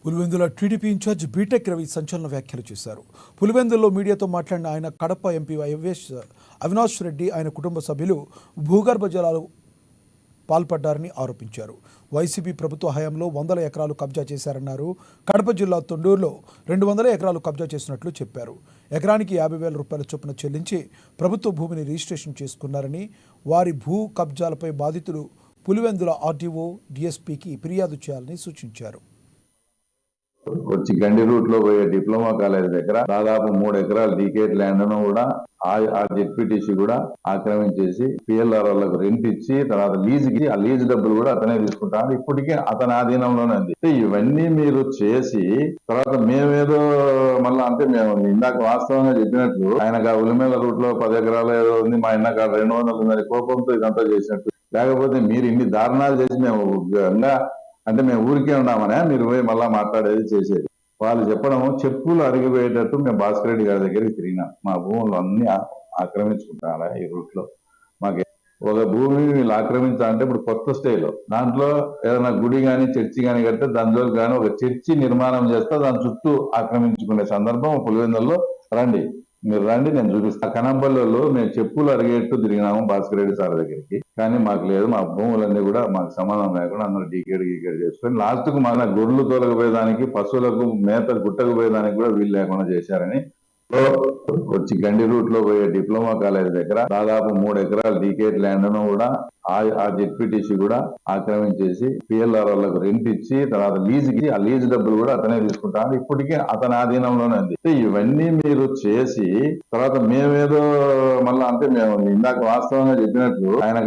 Pulivendula TDP in charge BTech Ravi సంచలన వ్యాఖ్యలు చేశారు. పులివెందుల్లో మీడియాతో మాట్లాడిన ఆయన కడప ఎంపీ అవినాష్ రెడ్డి ఆయన కుటుంబ సభ్యులు భూగర్భ జలాలు పాల్పడ్డారని ఆరోపించారు. వైసీపీ ప్రభుత్వ హయాంలో 100 ఎకరాలు కబ్జా చేశారన్నారు. కడప జిల్లా తొండూరులో 200 ఎకరాలు కబ్జా చేసినట్లు చెప్పారు. ఎకరానికి 50,000 రూపాయల చొప్పున చెల్లించి ప్రభుత్వ భూమిని రిజిస్ట్రేషన్ చేసుకున్నారని, వారి భూ కబ్జాలపై బాధితులు పులివెందుల ఆర్డీఓ డీఎస్పీకి ఫిర్యాదు చేయాలని సూచించారు. వచ్చి గండి రూట్ లో పోయే డిప్లొమా కాలేజ్ దగ్గర దాదాపు 3 ఎకరాల డీకేట్ ల్యాండ్ ను కూడా ఆ జెడ్పీటీసీ కూడా ఆక్రమించేసి పిఎల్ఆర్ వాళ్ళకు రెంట్ ఇచ్చి తర్వాత లీజుకి ఆ లీజ్ డబ్బులు కూడా అతనే తీసుకుంటాడు. ఇప్పటికీ అతని ఆధీనంలోనే ఉంది. ఇవన్నీ మీరు చేసి తర్వాత మేమేదో మళ్ళీ అంటే మేము ఇందాక వాస్తవంగా చెప్పినట్లు ఆయన ఉలిమేల రూట్ లో 10 ఎకరాలు ఏదో ఉంది, మా ఇన్న 200 ఉందని కోపంతో ఇదంతా చేసినట్టు. లేకపోతే మీరు ఇన్ని దారుణాలు చేసి మేము అంటే మేము ఊరికే ఉన్నామనే మీరు పోయి మళ్ళా మాట్లాడేది చేసేది. వాళ్ళు చెప్పడం చెప్పులు అరిగిపోయేటట్టు మేము భాస్కర్ రెడ్డి గారి దగ్గరికి తిరిగినాం. మా భూములు అన్ని ఆక్రమించుకుంటారా ఈ రూట్ లో. మాకు ఒక భూమిని వీళ్ళు ఆక్రమించాలంటే ఇప్పుడు కొత్త స్టైల్ దాంట్లో ఏదైనా గుడి కానీ చర్చి కానీ కడితే దానిలో కానీ ఒక చర్చి నిర్మాణం చేస్తే దాని చుట్టూ ఆక్రమించుకునే సందర్భం పులివెందుల్లో రండి, మీరు రండి, నేను చూపిస్తాను. కనంపల్లిలో మేము చెప్పులు అరిగేట్టు తిరిగినాము భాస్కర్ రెడ్డి సార్ దగ్గరికి, కానీ మాకు లేదు. మా భూములన్నీ కూడా మాకు సంబంధం లేకుండా అందరూ గీకేడు చేసుకొని లాస్ట్ కు మన గొర్రెలు తోలకపోయేదానికి పశువులకు మేత గుట్టకపోయేదానికి కూడా వీలు లేకుండా చేశారని వచ్చి గండి రూట్ లో పోయే డిప్లొమా కాలేజ్ దగ్గర దాదాపు 3 ఎకరాల డీకేట్ ల్యాండ్ ను కూడా ఆ జెడ్పీటీసీ కూడా ఆక్రమించేసి పిఎల్ఆర్ వాళ్ళకు రెంట్ ఇచ్చి తర్వాత లీజుకి ఆ లీజ్ డబ్బులు కూడా అతనే తీసుకుంటాడు. ఇప్పటికీ అతని ఆధీనంలోనే ఉంది. ఇవన్నీ మీరు చేసి తర్వాత మేమేదో మళ్ళీ అంటే మేము ఇందాక వాస్తవంగా చెప్పినట్లు ఆయన